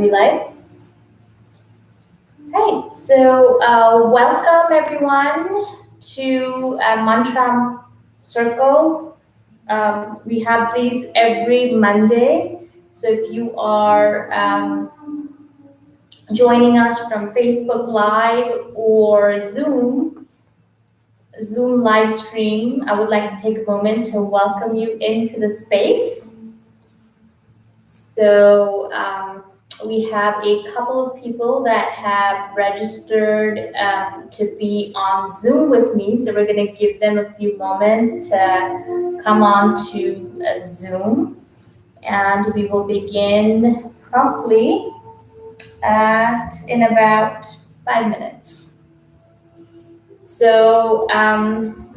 we live? Right, so welcome everyone to Mantra Circle. We have these every Monday. So if you are joining us from Facebook Live or Zoom live stream, I would like to take a moment to welcome you into the space. So we have a couple of people that have registered to be on Zoom with me. So we're going to give them a few moments to come on to Zoom. And we will begin promptly in about 5 minutes. So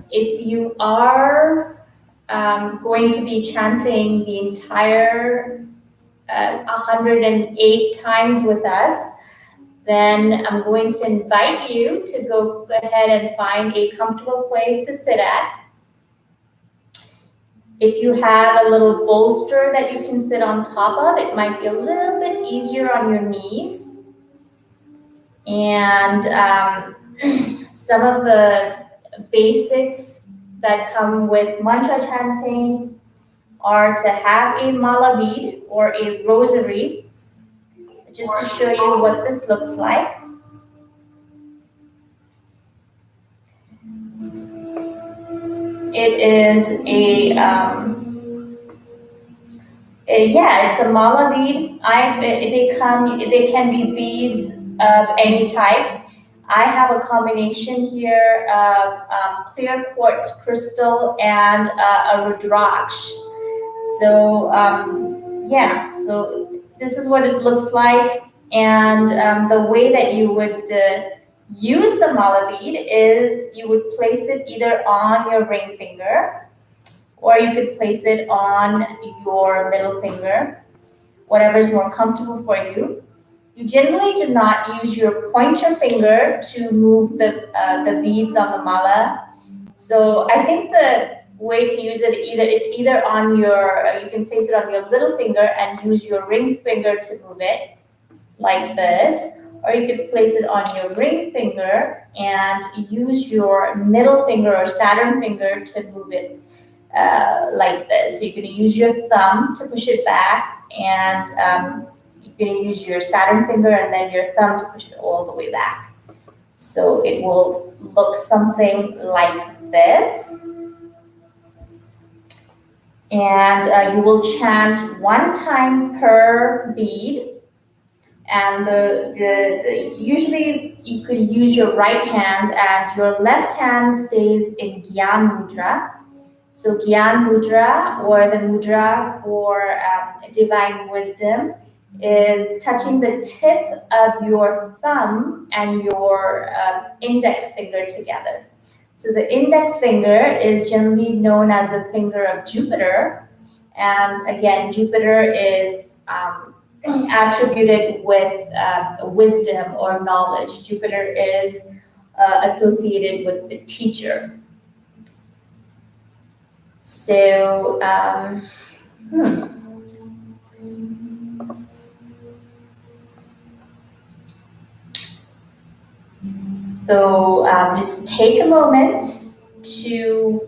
if you are going to be chanting the entire 108 times with us, then I'm going to invite you to go ahead and find a comfortable place to sit at. If you have a little bolster that you can sit on top of, it might be a little bit easier on your knees. And some of the basics that come with mantra chanting are to have a mala bead or a rosary, just to show you what this looks like. It is it's a mala bead. They can be beads of any type. I have a combination here of clear quartz crystal and a rudraksh. So so this is what it looks like, and the way that you would use the mala bead is you would place it either on your ring finger, or you could place it on your middle finger, whatever is more comfortable for you. You generally do not use your pointer finger to move the beads on the mala. So I think the way to use it, it's either on your, you can place it on your little finger and use your ring finger to move it like this, or you could place it on your ring finger and use your middle finger or Saturn finger to move it like this. So you're going to use your thumb to push it back, and you're going to use your Saturn finger and then your thumb to push it all the way back. So it will look something like this. And you will chant 1 time per bead. And usually you could use your right hand, and your left hand stays in Gyan Mudra. So Gyan Mudra, or the mudra for divine wisdom, is touching the tip of your thumb and your index finger together. So the index finger is generally known as the finger of Jupiter. And again, Jupiter is attributed with wisdom or knowledge. Jupiter is associated with the teacher. So, So just take a moment to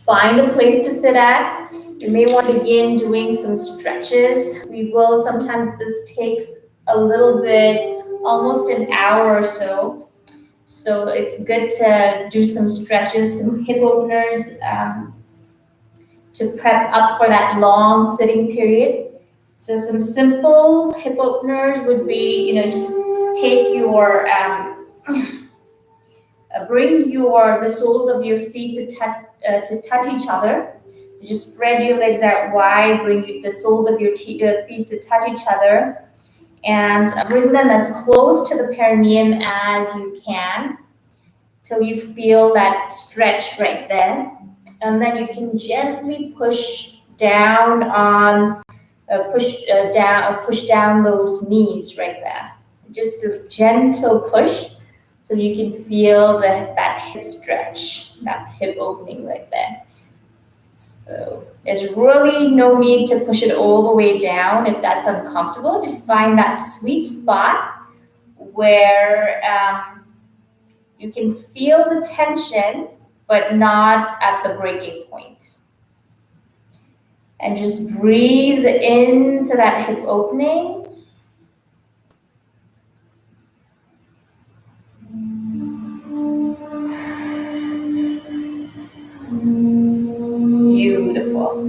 find a place to sit at. You may want to begin doing some stretches. Sometimes this takes a little bit, almost an hour or so. So it's good to do some stretches, some hip openers to prep up for that long sitting period. So some simple hip openers would be, just take your, bring the soles of your feet to touch each other. You just spread your legs out wide, bring the soles of your feet to touch each other, and bring them as close to the perineum as you can till you feel that stretch right there. And then you can gently push down those knees right there. Just a gentle push so you can feel that hip stretch, that hip opening right there. So there's really no need to push it all the way down if that's uncomfortable. Just find that sweet spot where you can feel the tension, but not at the breaking point. And just breathe into that hip opening. Beautiful.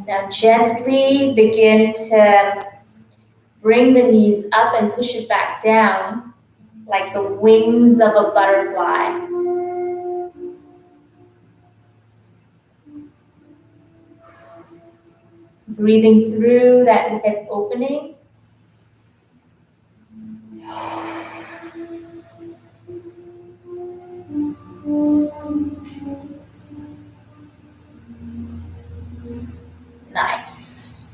Now gently begin to bring the knees up and push it back down like the wings of a butterfly. Breathing through that hip opening. Nice.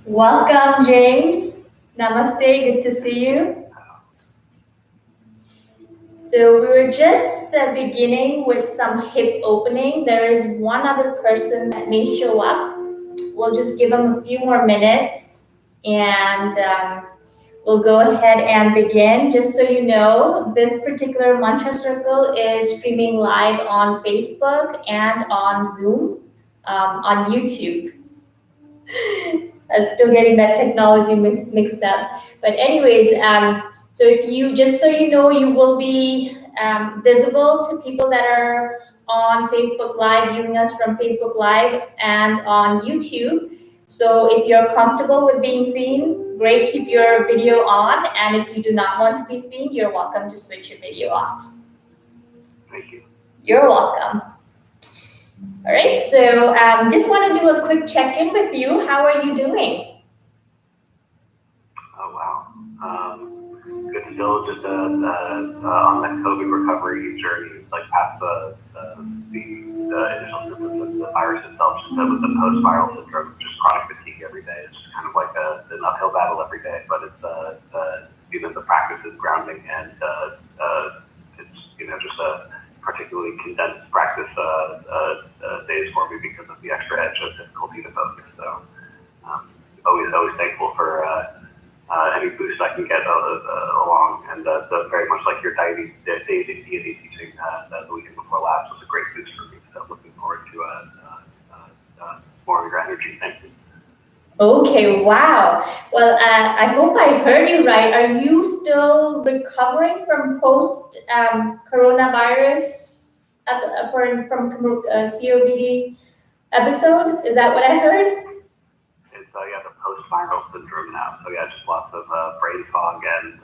Welcome, James. Namaste, good to see you. So we were just beginning with some hip opening. There is one other person that may show up. We'll just give them a few more minutes and we'll go ahead and begin. Just so you know, this particular mantra circle is streaming live on Facebook and on Zoom, on YouTube. I'm still getting that technology mixed up. But anyways, so if you, just so you know, you will be visible to people that are on Facebook Live, viewing us from Facebook Live and on YouTube. So if you're comfortable with being seen, great, keep your video on. And if you do not want to be seen, you're welcome to switch your video off. Thank you. You're welcome. All right, so just want to do a quick check-in with you. How are you doing? Oh, wow. Good. Still just on that COVID recovery journey, like past the initial symptoms of the virus itself, just with the post-viral syndrome, just chronic fatigue every day. It's just kind of like an uphill battle every day, but it's the practice is grounding, and it's just a particularly condensed practice days for me because of the extra edge of difficulty to focus. So always thankful for any boost I can get along, and very much like your deity teaching the weekend before labs was a great boost for me. So looking forward to more of your energy. Thank you. Okay, wow. Well, I hope I heard you right. Are you still recovering from post-coronavirus from COPD episode? Is that what I heard? It's the post-viral syndrome now. So just lots of brain fog and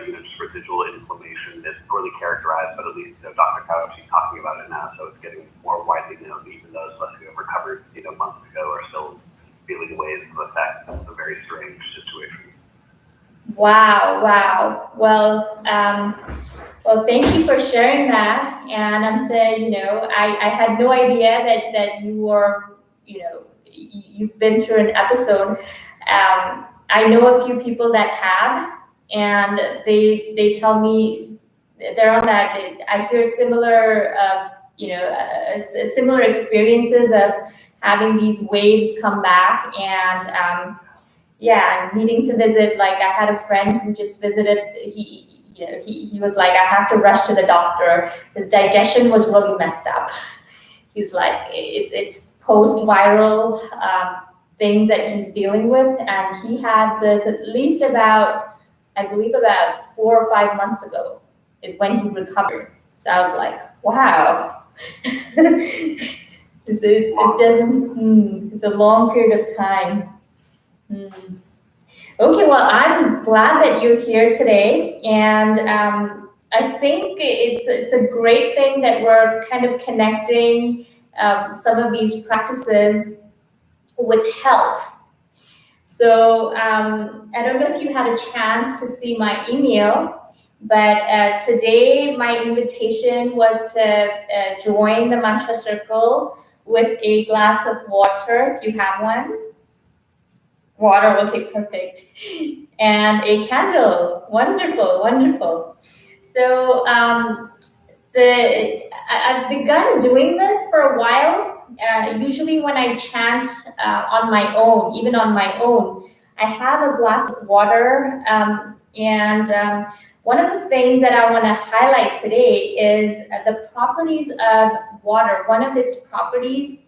just residual inflammation. It's poorly characterized, but at least Dr. Fauci is talking about it now, so it's getting more widely known. Even those of us who have recovered months ago are still feeling waves of effect. It's a very strange situation. Wow. Well, thank you for sharing that. And I'm saying, I had no idea that you were, you've been through an episode. I know a few people that have, and they tell me they're on that. I hear similar, similar experiences of having these waves come back, and needing to visit. Like I had a friend who just visited. He was like, I have to rush to the doctor. His digestion was really messed up. He's like, it's post-viral things that he's dealing with, and he had this at least about 4 or 5 months ago is when he recovered. So I was like, wow. It's a long period of time. Okay, well, I'm glad that you're here today, and I think it's a great thing that we're kind of connecting some of these practices with health. So I don't know if you had a chance to see my email, but today my invitation was to join the mantra circle with a glass of water, if you have one. Water, okay, perfect. And a candle, wonderful. So So I've begun doing this for a while. Usually when I chant on my own, even on my own, I have a glass of water. And one of the things that I want to highlight today is the properties of water. One of its properties,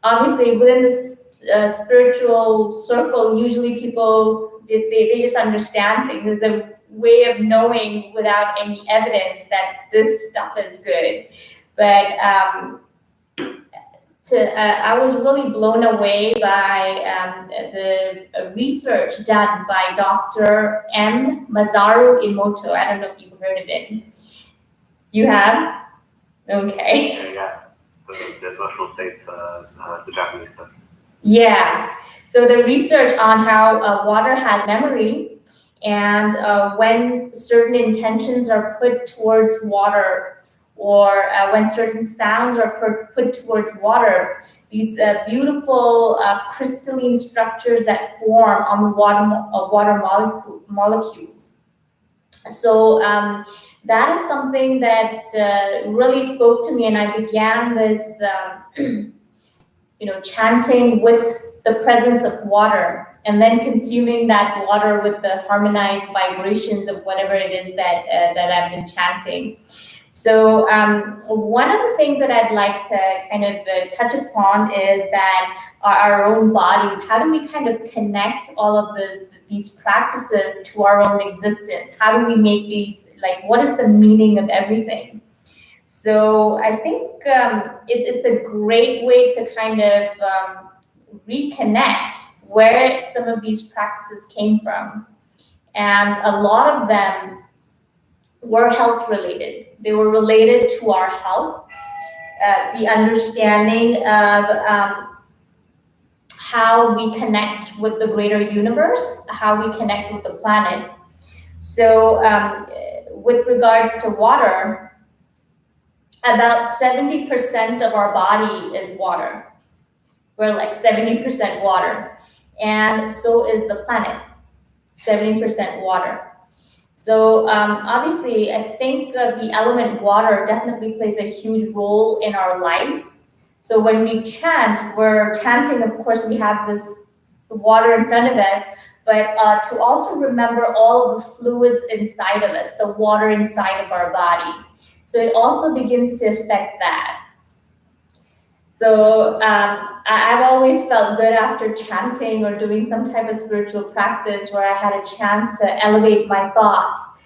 obviously within this spiritual circle, usually people, they just understand things. There's a way of knowing without any evidence that this stuff is good. But I was really blown away by the research done by Dr. M. Masaru Emoto. I don't know if you've heard of it. You have? Okay. Yeah. The emotional states, the Japanese stuff. Yeah. So the research on how water has memory, and when certain intentions are put towards water, or when certain sounds are put towards water, these beautiful crystalline structures that form on water molecules. So that is something that really spoke to me, and I began this chanting with the presence of water, and then consuming that water with the harmonized vibrations of whatever it is that I've been chanting. So one of the things that I'd like to kind of touch upon is that our own bodies. How do we kind of connect all of these practices to our own existence? How do we make these, like, what is the meaning of everything? So I think it's a great way to kind of reconnect where some of these practices came from. And a lot of them were health related. They were related to our health, the understanding of how we connect with the greater universe, how we connect with the planet. So with regards to water, about 70% of our body is water. We're like 70% water. And so is the planet, 70% water. So obviously, I think the element water definitely plays a huge role in our lives. So when we chant, we're chanting, of course, we have this water in front of us, but to also remember all of the fluids inside of us, the water inside of our body. So it also begins to affect that. So I've always felt good after chanting or doing some type of spiritual practice where I had a chance to elevate my thoughts,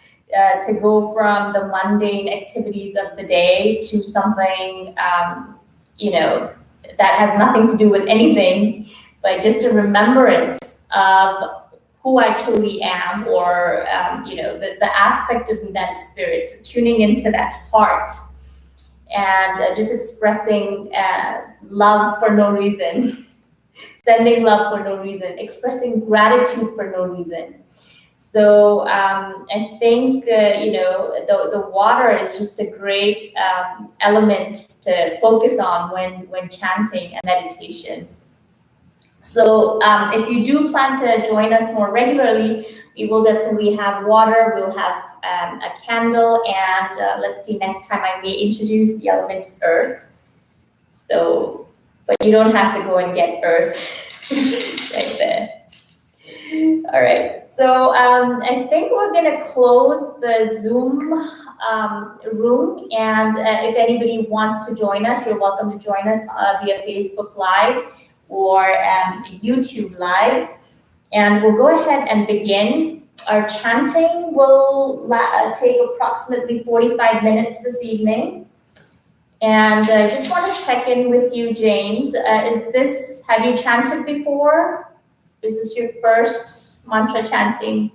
to go from the mundane activities of the day to something, that has nothing to do with anything, but just a remembrance of who I truly am, or the aspect of me that is spirit. So tuning into that heart and just expressing love for no reason, sending love for no reason, expressing gratitude for no reason. So I think the water is just a great element to focus on when chanting and meditation. So if you do plan to join us more regularly, we will definitely have water, we'll have a candle, and let's see, next time I may introduce the element earth. So, but you don't have to go and get earth right there. All right, so I think we're gonna close the Zoom room, and if anybody wants to join us, you're welcome to join us via Facebook Live or YouTube Live. And we'll go ahead and begin. Our chanting will take approximately 45 minutes this evening. And I just want to check in with you, James. Have you chanted before? Is this your first mantra chanting?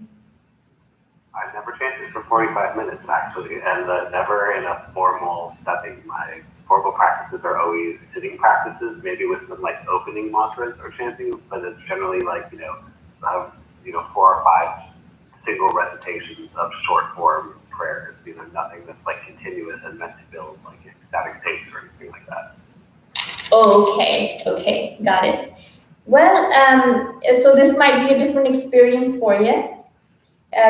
I've never chanted for 45 minutes, actually, and never in a formal setting. My formal practices are always sitting practices, maybe with some like opening mantras or chanting, but it's generally like, 4 or 5 single recitations of short form prayers, nothing that's like continuous and meant to build like ecstatic states or anything like that. Oh, okay, got it. Well, so this might be a different experience for you.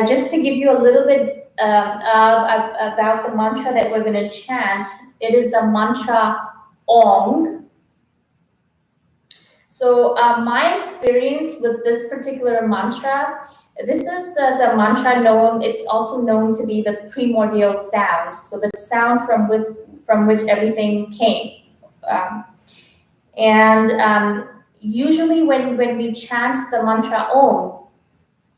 Just to give you a little bit about the mantra that we're going to chant. It is the mantra Ong. So my experience with this particular mantra, this is the mantra known, it's also known to be the primordial sound. So the sound from which everything came. Usually when we chant the mantra Om,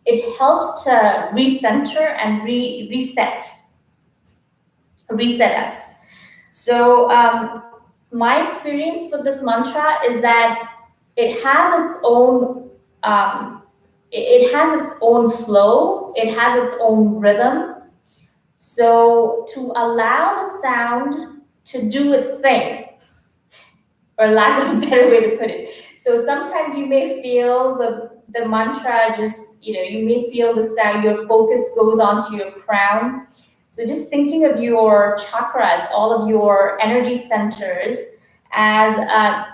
it helps to recenter and reset us. So my experience with this mantra is that it has its own flow, it has its own rhythm. So to allow the sound to do its thing, or lack of a better way to put it. So sometimes you may feel the mantra just, you may feel the sound, your focus goes onto your crown. So just thinking of your chakras, all of your energy centers as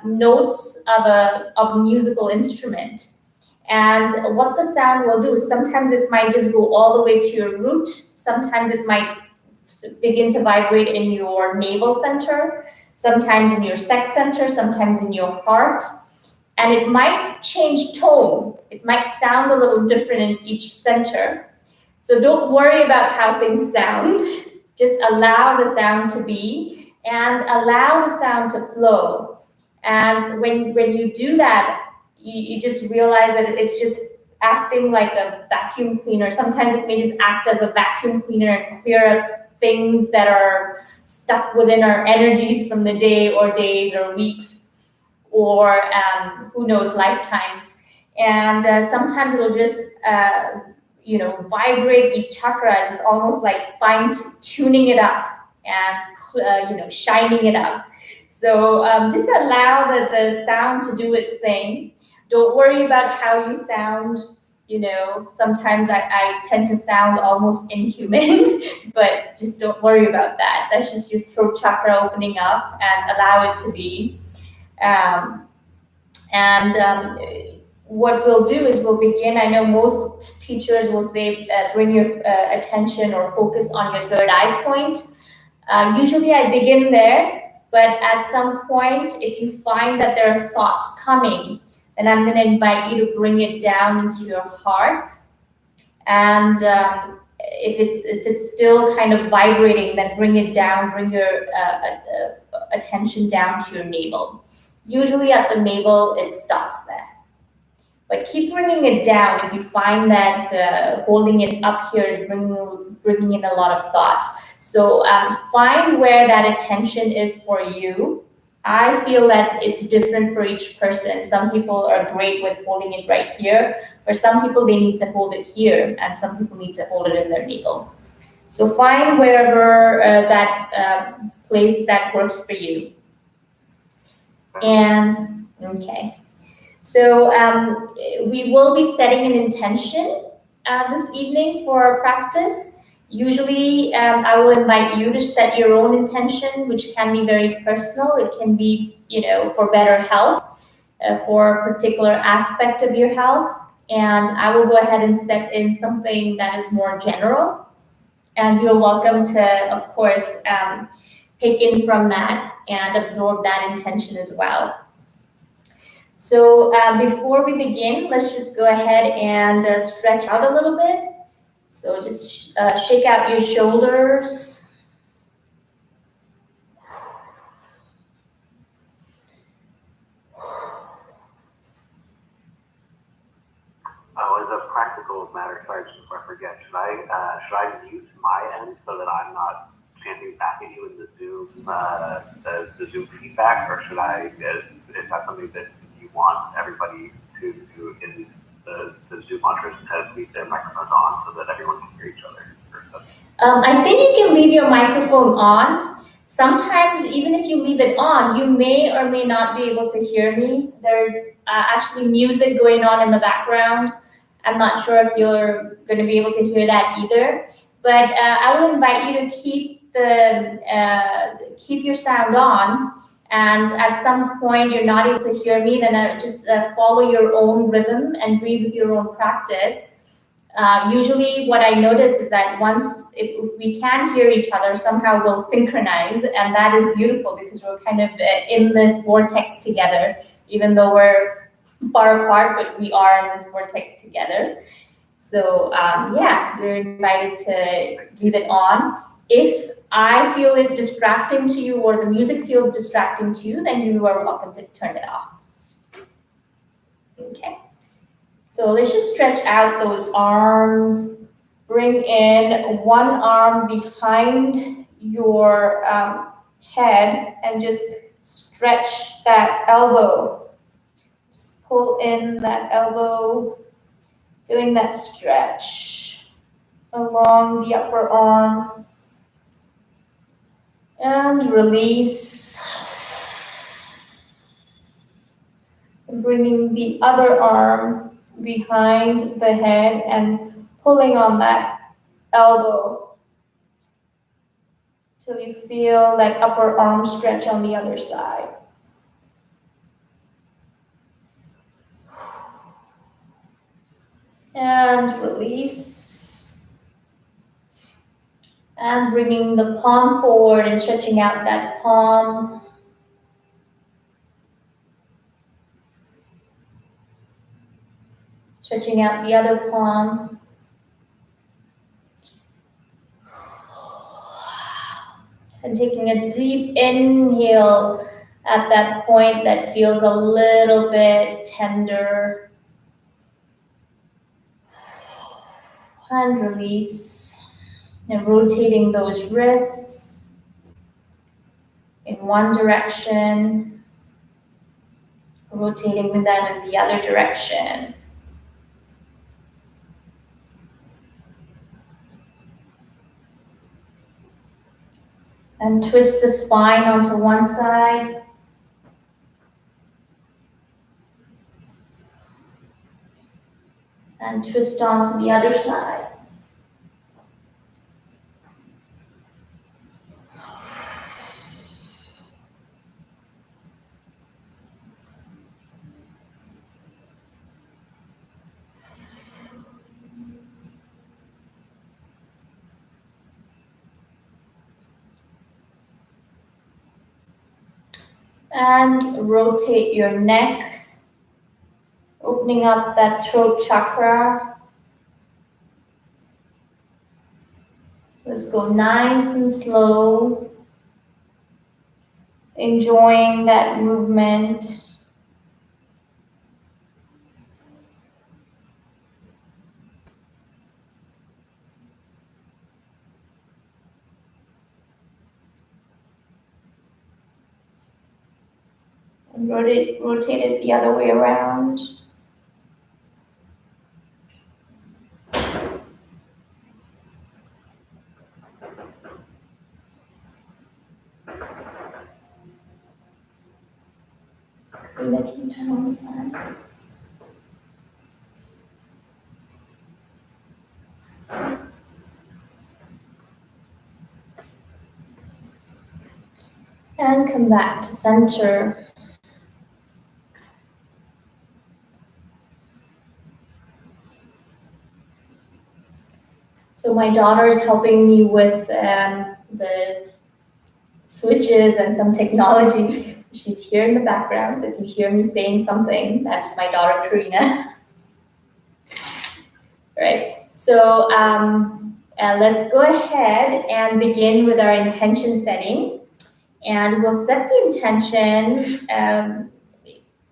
notes of a musical instrument. And what the sound will do is sometimes it might just go all the way to your root. Sometimes it might begin to vibrate in your navel center, sometimes in your sex center, sometimes in your heart. And it might change tone. It might sound a little different in each center. So don't worry about how things sound. Just allow the sound to be and allow the sound to flow. And when you do that, you just realize that it's just acting like a vacuum cleaner. Sometimes it may just act as a vacuum cleaner and clear up things that are stuck within our energies from the day or days or weeks or who knows, lifetimes. And sometimes it'll just vibrate each chakra, just almost like fine tuning it up and shining it up. So just allow the sound to do its thing. Don't worry about how you sound. Sometimes I tend to sound almost inhuman, but just don't worry about that. That's just your throat chakra opening up, and allow it to be. What we'll do is we'll begin. I know most teachers will say bring your attention or focus on your third eye point. Usually I begin there, but at some point, if you find that there are thoughts coming, then I'm going to invite you to bring it down into your heart. And if it's still kind of vibrating, then bring it down, bring your attention down to your navel. Usually at the navel, it stops there. But keep bringing it down if you find that holding it up here is bringing in a lot of thoughts. So find where that attention is for you. I feel that it's different for each person. Some people are great with holding it right here. For some people, they need to hold it here, and some people need to hold it in their navel. So find wherever that place that works for you. And, okay. So we will be setting an intention this evening for our practice. Usually, I will invite you to set your own intention, which can be very personal. It can be, for better health, for a particular aspect of your health. And I will go ahead and set in something that is more general. And you're welcome to, of course, pick in from that and absorb that intention as well. So before we begin, let's just go ahead and stretch out a little bit. So just shake out your shoulders. Oh, as a practical matter, sorry, just before I forget, should I mute my end so that I'm not chanting back at you in the Zoom feedback, or should I? Is that something that you want everybody to do in the Zoom mantras to leave their microphones on so that everyone can hear each other? I think you can leave your microphone on. Sometimes, even if you leave it on, you may or may not be able to hear me. There's actually music going on in the background. I'm not sure if you're going to be able to hear that either. But I will invite you to keep your sound on. And at some point you're not able to hear me, then just follow your own rhythm and breathe with your own practice. Usually what I notice is that once, if we can hear each other, somehow we'll synchronize, and that is beautiful because we're kind of in this vortex together, even though we're far apart, but we are in this vortex together. So yeah, you're invited to leave it on. If I feel it distracting to you or the music feels distracting to you, then you are welcome to turn it off. Okay. So let's just stretch out those arms. Bring in one arm behind your head and just stretch that elbow. Just pull in that elbow, feeling that stretch along the upper arm. And release. And bringing the other arm behind the head and pulling on that elbow till you feel that upper arm stretch on the other side. And release. And bringing the palm forward and stretching out that palm. Stretching out the other palm. And taking a deep inhale at that point that feels a little bit tender. And release. And rotating those wrists in one direction. Rotating them in the other direction. And twist the spine onto one side. And twist onto the other side. And rotate your neck, opening up that throat chakra. Let's go nice and slow, enjoying that movement. And rotate it the other way around. Karina, can you turn on the fan? And come back to center. So my daughter is helping me with the switches and some technology. She's here in the background, so if you hear me saying something, that's my daughter Karina. Right, so let's go ahead and begin with our intention setting. And we'll set the intention.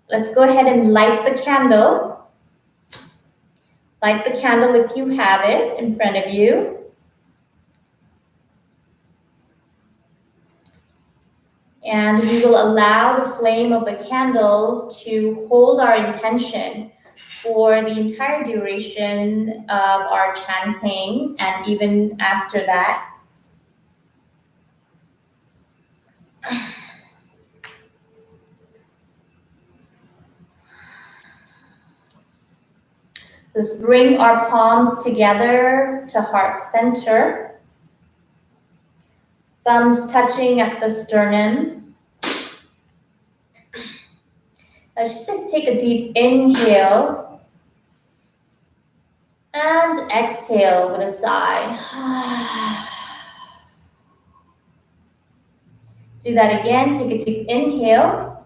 Let's go ahead and light the candle. Light the candle if you have it in front of you. And we will allow the flame of the candle to hold our intention for the entire duration of our chanting and even after that. Let's bring our palms together to heart center. Thumbs touching at the sternum. Let's just take a deep inhale. And exhale with a sigh. Do that again. Take a deep inhale.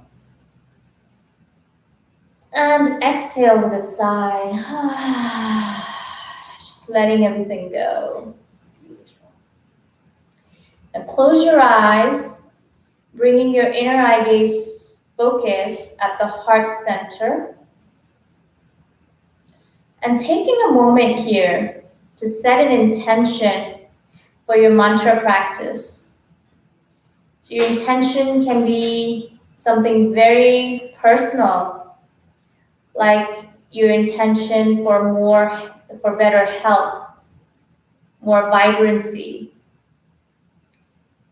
And exhale with a sigh. Just letting everything go. Beautiful. And close your eyes, bringing your inner eye gaze focus at the heart center. And taking a moment here to set an intention for your mantra practice. So your intention can be something very personal, like your intention for better health, more vibrancy,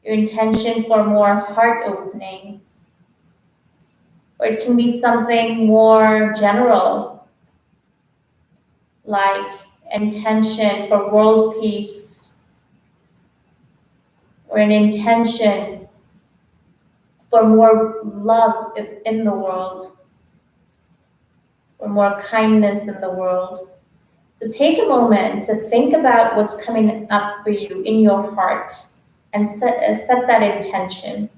your intention for more heart opening, or it can be something more general, like intention for world peace, or an intention for more love in the world, or more kindness in the world. So take a moment to think about what's coming up for you in your heart and set that intention.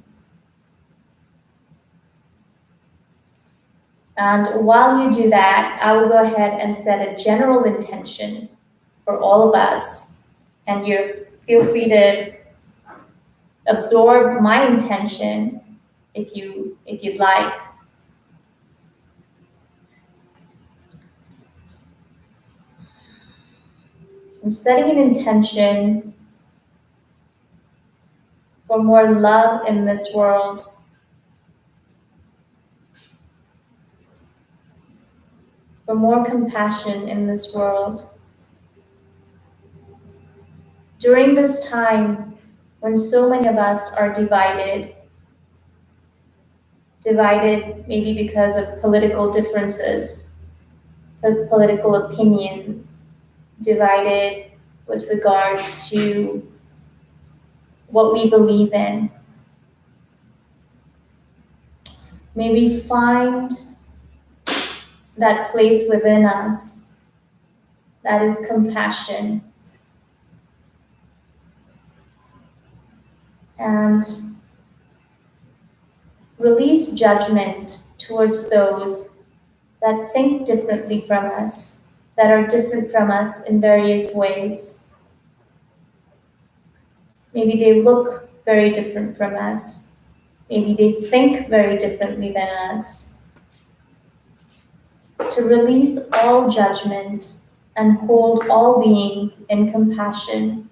And while you do that, I will go ahead and set a general intention for all of us. And you feel free to absorb my intention if you'd like. I'm setting an intention for more love in this world, for more compassion in this world. During this time when so many of us are divided maybe because of political differences, political opinions, divided with regards to what we believe in. May we find that place within us that is compassion, and release judgment towards those that think differently from us, that are different from us in various ways. Maybe they look very different from us. Maybe they think very differently than us. To release all judgment and hold all beings in compassion.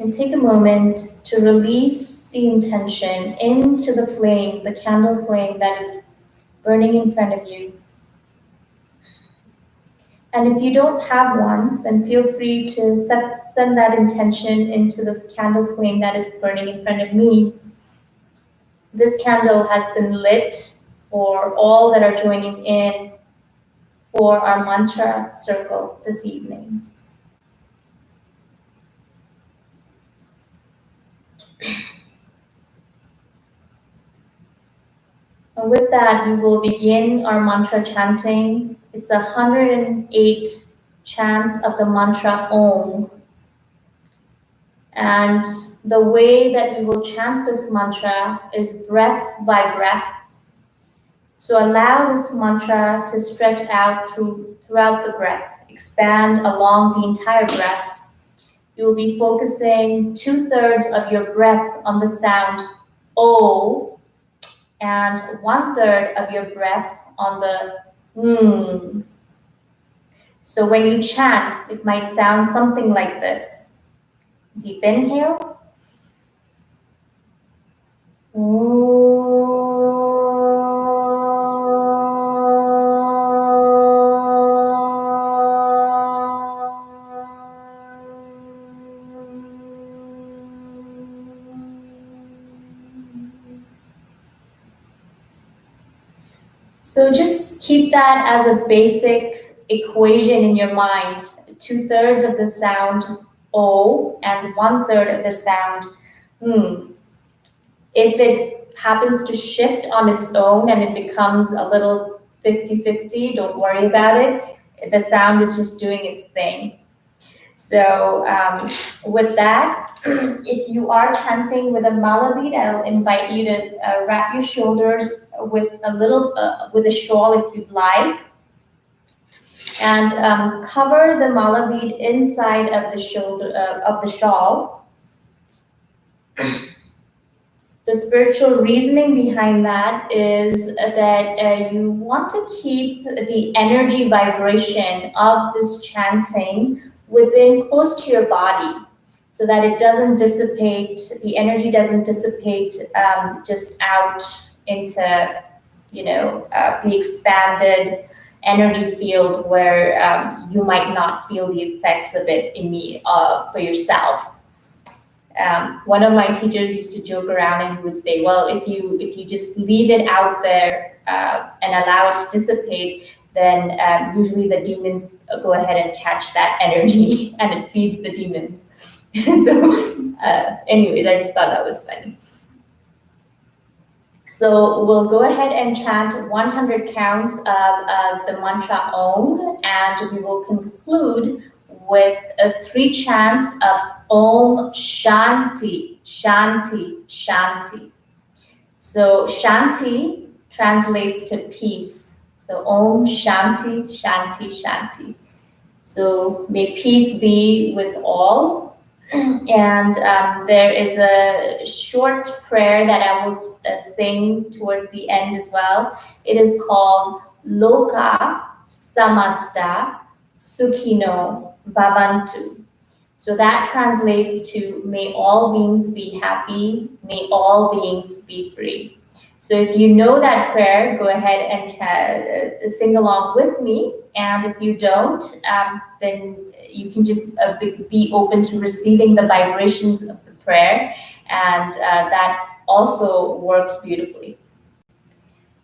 And take a moment to release the intention into the flame, the candle flame that is burning in front of you. And if you don't have one, then feel free to send that intention into the candle flame that is burning in front of me. This candle has been lit for all that are joining in for our mantra circle this evening. And with that, we will begin our mantra chanting. It's 108 chants of the mantra Om. And the way that we will chant this mantra is breath by breath. So allow this mantra to stretch out throughout the breath, expand along the entire breath. You will be focusing 2/3 of your breath on the sound O, and 1/3 of your breath on the So when you chant, it might sound something like this. Deep inhale. So just keep that as a basic equation in your mind. 2/3 of the sound O and 1/3 of the sound, if it happens to shift on its own and it becomes a little 50-50, don't worry about it. The sound is just doing its thing. So with that, if you are chanting with a mala bead, I'll invite you to wrap your shoulders with a shawl if you'd like, and cover the mala bead inside of the shoulder of the shawl. The spiritual reasoning behind that is that you want to keep the energy vibration of this chanting within close to your body, so that it doesn't dissipate, the energy doesn't dissipate just out into, the expanded energy field where you might not feel the effects of it for yourself. One of my teachers used to joke around and he would say, well, if you just leave it out there and allow it to dissipate, then usually the demons go ahead and catch that energy and it feeds the demons. So anyways, I just thought that was funny. So we'll go ahead and chant 100 counts of the mantra Om, and we will conclude with 3 chants of Om Shanti, Shanti, Shanti. So Shanti translates to peace. So Om Shanti, Shanti, Shanti. So may peace be with all. And there is a short prayer that I will sing towards the end as well. It is called Loka Samasta Sukhino Bhavantu. So that translates to may all beings be happy, may all beings be free. So if you know that prayer, go ahead and sing along with me. And if you don't, then you can just be open to receiving the vibrations of the prayer. And that also works beautifully.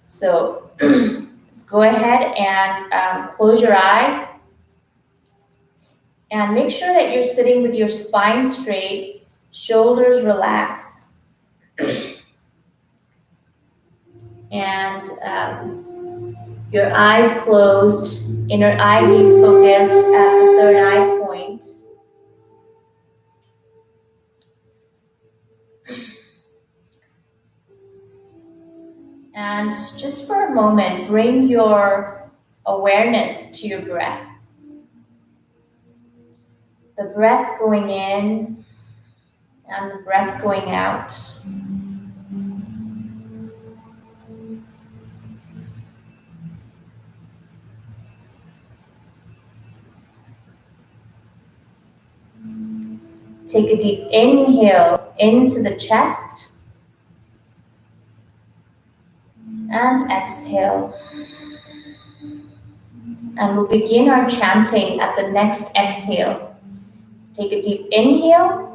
So let's go ahead and close your eyes. And make sure that you're sitting with your spine straight, shoulders relaxed. And your eyes closed, inner eye gaze focus at the third eye point. And just for a moment, bring your awareness to your breath. The breath going in and the breath going out. Take a deep inhale into the chest and exhale. And we'll begin our chanting at the next exhale. So take a deep inhale.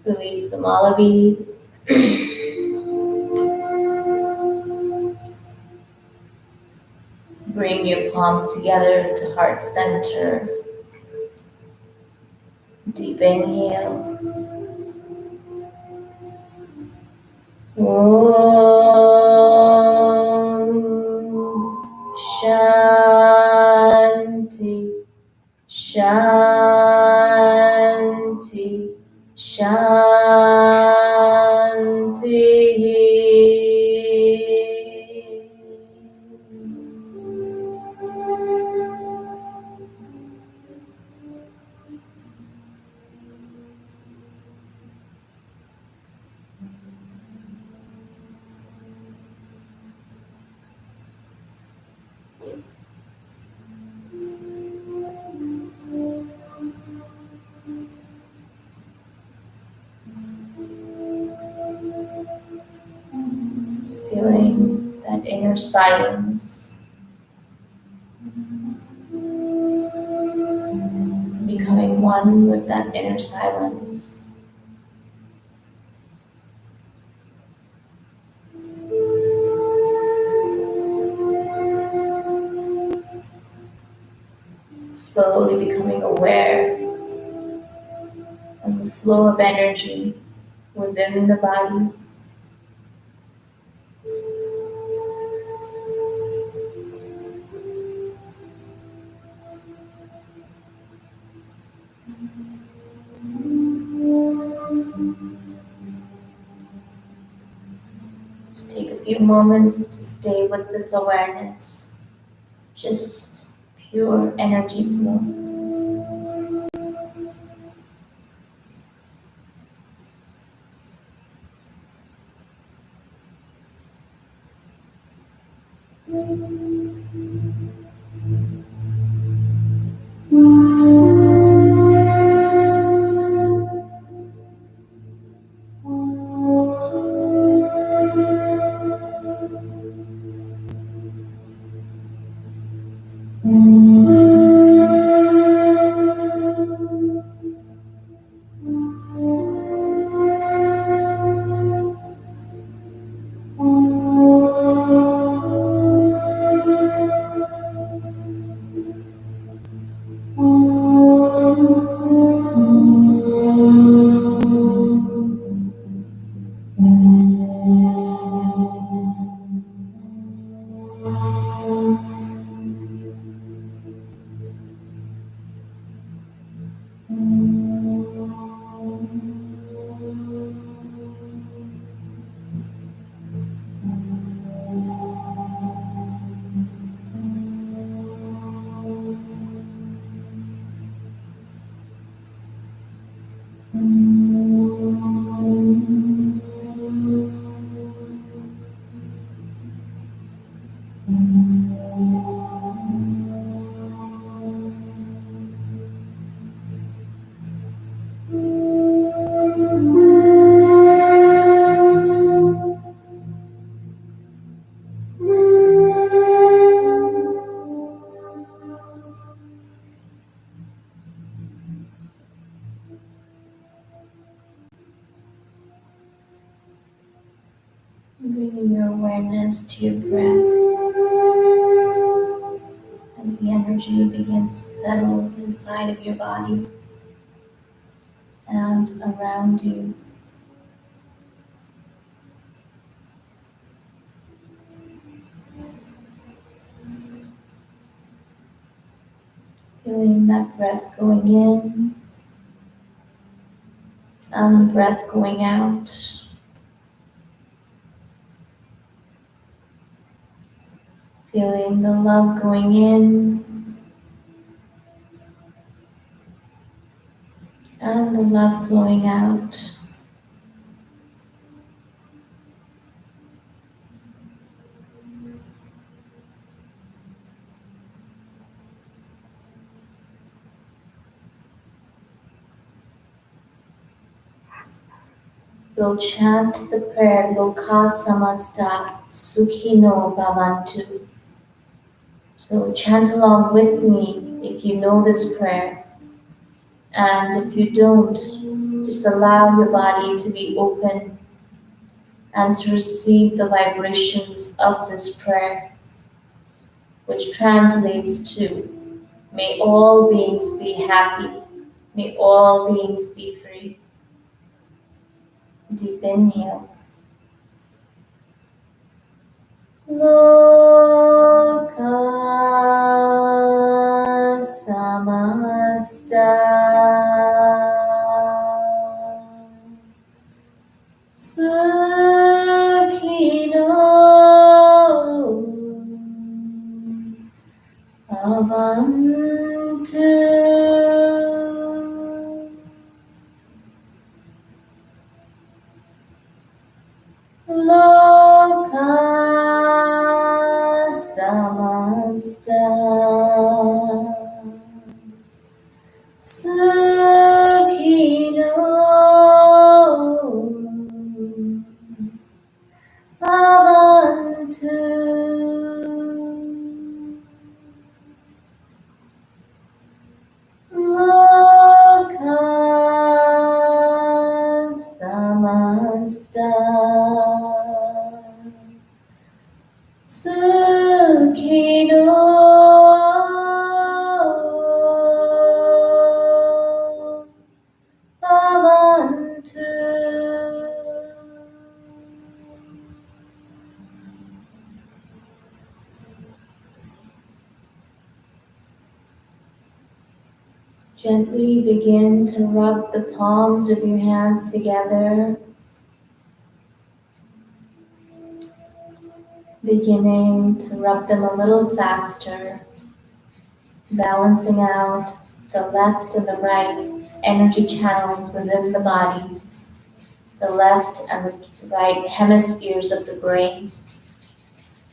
Release the mala bead. Bring your palms together to heart center. Deep inhale. Shanti, Shanti, Shanti. Just feeling that inner silence, becoming one with that inner silence. Slowly becoming aware of the flow of energy within the body. Just take a few moments to stay with this awareness, just pure energy flow. awareness to your breath as the energy begins to settle inside of your body and around you. Feeling that breath going in and the breath going out. Feeling the love going in and the love flowing out. We'll chant the prayer Loka Samasta Sukhino Bhavantu. So chant along with me if you know this prayer. And if you don't, just allow your body to be open and to receive the vibrations of this prayer, which translates to, may all beings be happy, may all beings be free. Deep inhale. Loka samasta sukhino bhavantu. Loka samasta sukhino bhavantu. Loka samasta sukhino bhavantu. Gently begin to rub the palms of your hands together, beginning to rub them a little faster, balancing out the left and the right energy channels within the body, the left and the right hemispheres of the brain,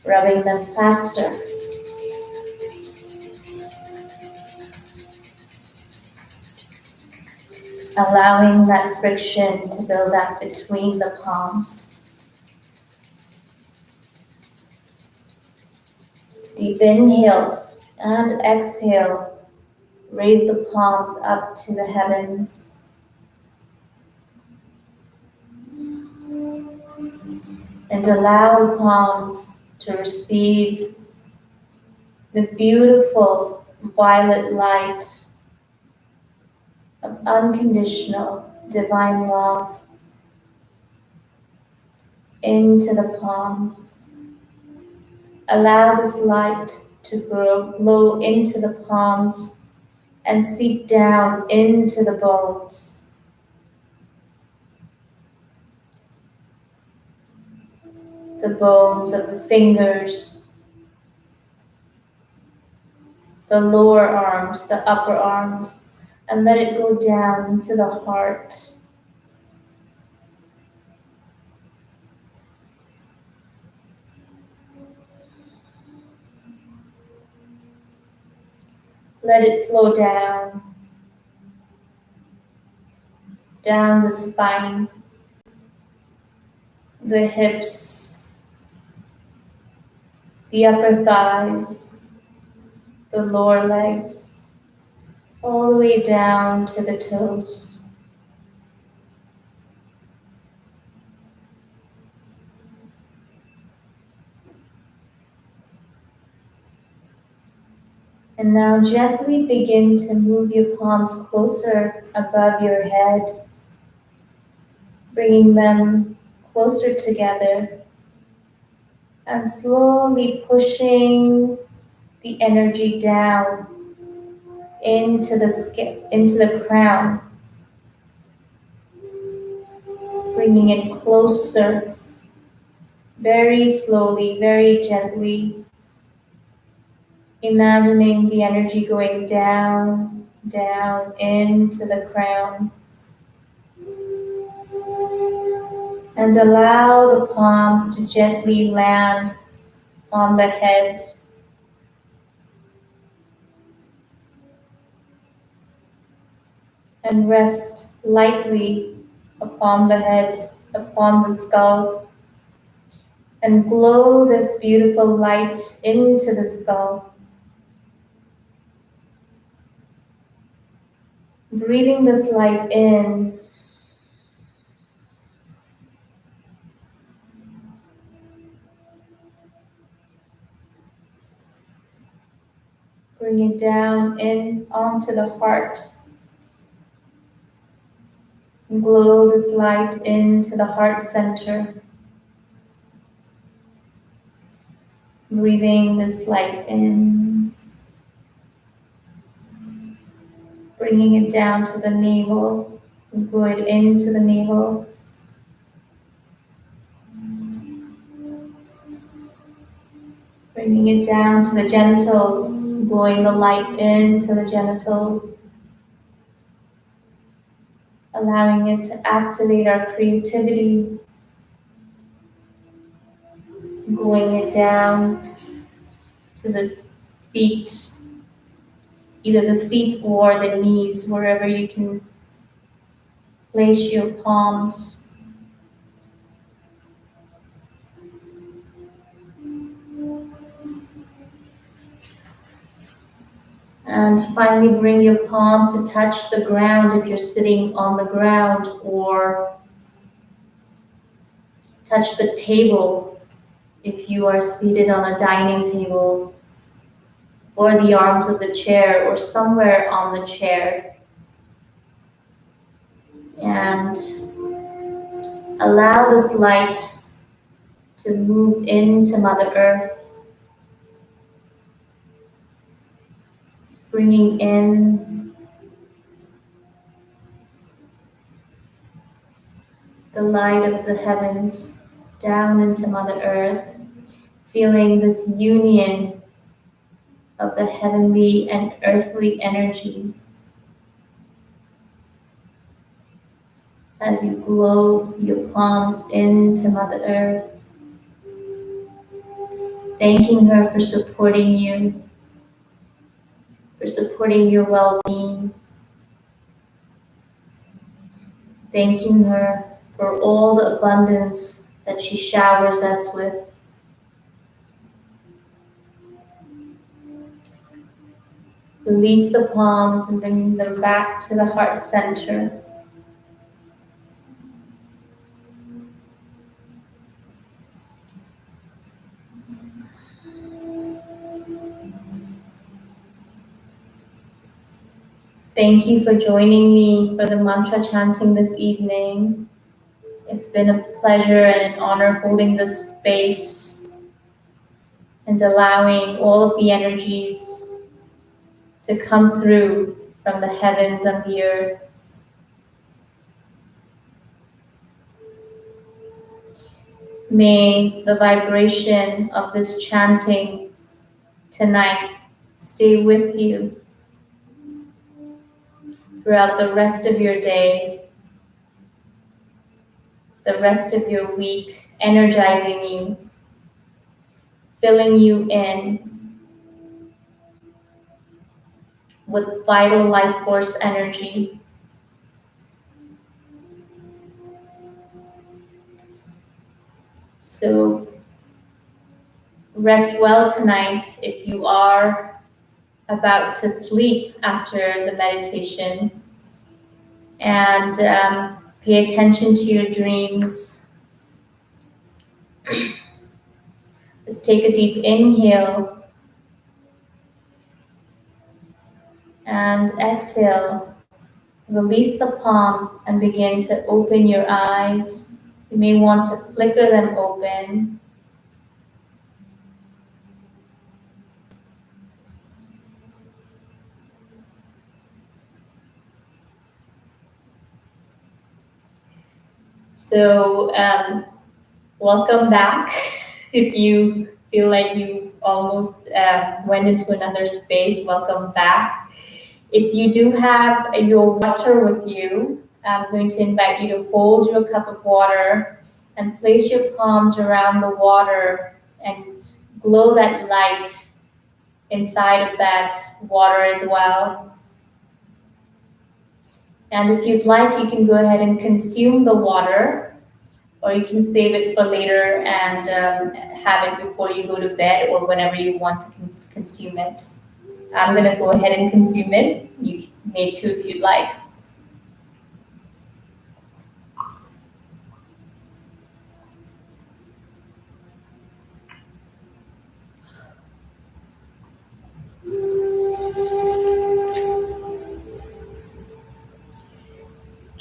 rubbing them faster. Allowing that friction to build up between the palms. Deep inhale and exhale. Raise the palms up to the heavens. And allow the palms to receive the beautiful violet light of unconditional divine love into the palms. Allow this light to blow into the palms and seep down into the bones. The bones of the fingers, the lower arms, the upper arms, and let it go down into the heart. Let it flow down the spine, the hips, the upper thighs, the lower legs, all the way down to the toes. And now gently begin to move your palms closer above your head, bringing them closer together and slowly pushing the energy down into the skin, into the crown, bringing it closer, very slowly, very gently, imagining the energy going down, down into the crown. And allow the palms to gently land on the head. And rest lightly upon the head, upon the skull, and glow this beautiful light into the skull. Breathing this light in, bring it down in onto the heart. And glow this light into the heart center. Breathing this light in, bringing it down to the navel, and glow it into the navel. Bringing it down to the genitals, blowing the light into the genitals. Allowing it to activate our creativity. Blowing it down to the feet, either the feet or the knees, wherever you can place your palms. And finally bring your palms to touch the ground if you're sitting on the ground, or touch the table if you are seated on a dining table, or the arms of the chair, or somewhere on the chair. And allow this light to move into Mother Earth, bringing in the light of the heavens down into Mother Earth, feeling this union of the heavenly and earthly energy as you glow your palms into Mother Earth, thanking her for supporting you, for supporting your well-being, thanking her for all the abundance that she showers us with. Release the palms and bring them back to the heart center. Thank you for joining me for the mantra chanting this evening. It's been a pleasure and an honor holding this space and allowing all of the energies to come through from the heavens and the earth. May the vibration of this chanting tonight stay with you throughout the rest of your day, the rest of your week, energizing you, filling you in with vital life force energy. So rest well tonight if you are about to sleep after the meditation, and pay attention to your dreams. Let's take a deep inhale And exhale. Release the palms and begin to open your eyes. You may want to flicker them open. So, welcome back. If you feel like you almost went into another space, welcome back. If you do have your water with you, I'm going to invite you to hold your cup of water and place your palms around the water and glow that light inside of that water as well. And if you'd like, you can go ahead and consume the water, or you can save it for later and have it before you go to bed or whenever you want to consume it. I'm going to go ahead and consume it. You may too if you'd like.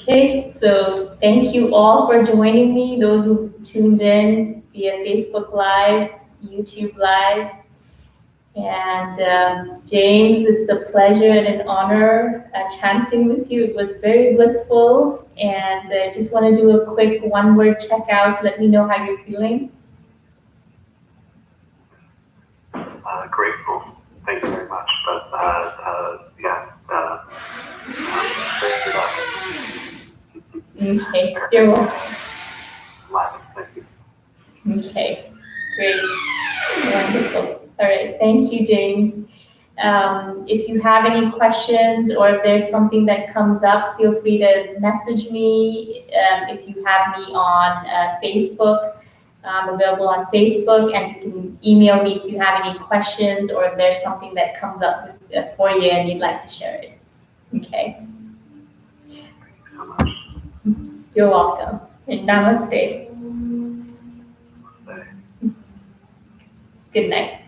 Okay, so thank you all for joining me, those who tuned in via Facebook Live, YouTube Live. And James, it's a pleasure and an honor chanting with you. It was very blissful. And I just want to do a quick one-word checkout. Let me know how you're feeling. Grateful. Thank you very much. But yeah, very productive. Okay, you're welcome. Thank you. Okay, great. Wonderful. All right, thank you, James. If you have any questions or if there's something that comes up, feel free to message me. If you have me on Facebook, I'm available on Facebook, and you can email me if you have any questions or if there's something that comes up for you and you'd like to share it. Okay. Thank you so much. You're welcome. And namaste. Namaste. Good night.